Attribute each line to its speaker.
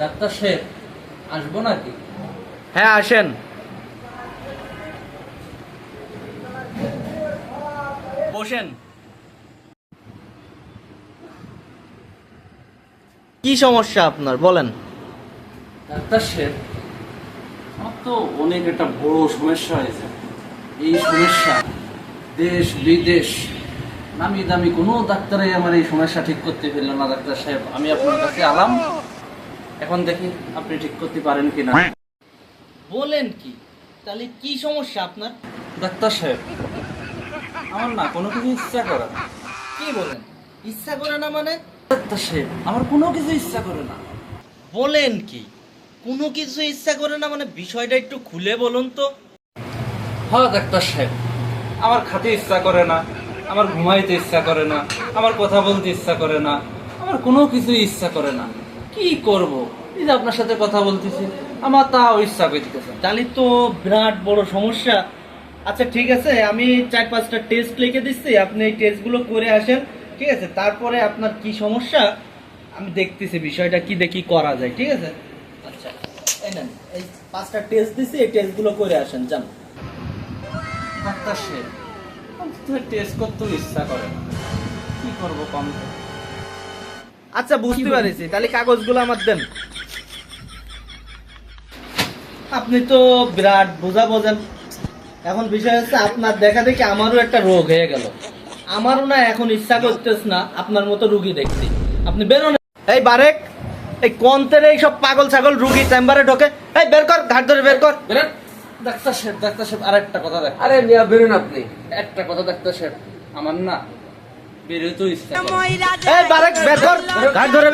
Speaker 1: Doctor সাহেব আসবো নাকি?
Speaker 2: হ্যাঁ আসেন। বসেন। কি সমস্যা আপনার বলেন?
Speaker 1: ডাক্তার সাহেব আমার তো অনেক একটা বড় সমস্যা হয়েছে। এই সমস্যা দেশ বিদেশ নামি দামি কোনো ডাক্তারই আমার এই সমস্যা ঠিক করতে পারল না। ডাক্তার সাহেব আমি আপনার কাছে আলাম, এখন দেখি আপনি ঠিক করতে পারেন কিনা।
Speaker 2: বলেন কি? তাহলে কি সমস্যা আপনার?
Speaker 1: ডাক্তার সাহেব আমার না কোনো কিছু ইচ্ছা করে না।
Speaker 2: কি বলেন? ইচ্ছা করে না মানে?
Speaker 1: ডাক্তার সাহেব আমার কোনো কিছু ইচ্ছা করে না।
Speaker 2: বলেন কি? কোনো কিছু ইচ্ছা করে না মানে বিষয়টা একটু খুলে বলুন তো।
Speaker 1: হ্যাঁ ডাক্তার সাহেব আমার খাতে ইচ্ছা করে না, আমার ঘুমাইতে ইচ্ছা করে না, আমার কথা বলতে ইচ্ছা করে না, আমার কোনো কিছু ইচ্ছা করে না। কি করব? এই যে আপনার সাথে কথা বলতেছি আমার তাও ইচ্ছা করতেছে।
Speaker 2: তাহলে তো বিরাট বড় সমস্যা। আচ্ছা ঠিক আছে, আমি 4-5টা টেস্ট লিখে দিচ্ছি, আপনি এই টেস্টগুলো করে আসেন। ঠিক আছে, তারপরে আপনার কি সমস্যা আমি দেখতেছি বিষয়টা কি দেখি করা যায়। ঠিক আছে, আচ্ছা এই নেন, এই 5টা টেস্ট দিচ্ছি, এই টেস্টগুলো করে আসেন যান।
Speaker 1: ডাক্তার সাহেব আমার টেস্ট করতেও ইচ্ছা করে না, কি করবো কম?
Speaker 2: আচ্ছা বুঝতে পারছি, তাহলে কাগজগুলো আমার দেন। আপনি তো বিরাট বোঝা বোঝেন। এখন বিষয় হচ্ছে আপনার দেখা দেখি আমারও একটা রোগ হয়ে গেল। আমারও না এখন ইচ্ছা করতেছ না আপনার মতো রুগী দেখছি। আপনি বেরোন। এই বারেক, এই কন্তের এই সব পাগল ছাগল রুগী চেম্বারে ঢোকে, এই বের কর, ঘাট ধরে বের কর।
Speaker 1: বেরেন ডাক্তার সাহেব আর একটা কথা দেখ।
Speaker 3: আরে মিয়া বেরোন আপনি।
Speaker 1: একটা কথা ডাক্তার সাহেব আমার না বেরোতেও ইচ্ছা করে না।
Speaker 2: এই বারেক বের কর, ঘাট ধরে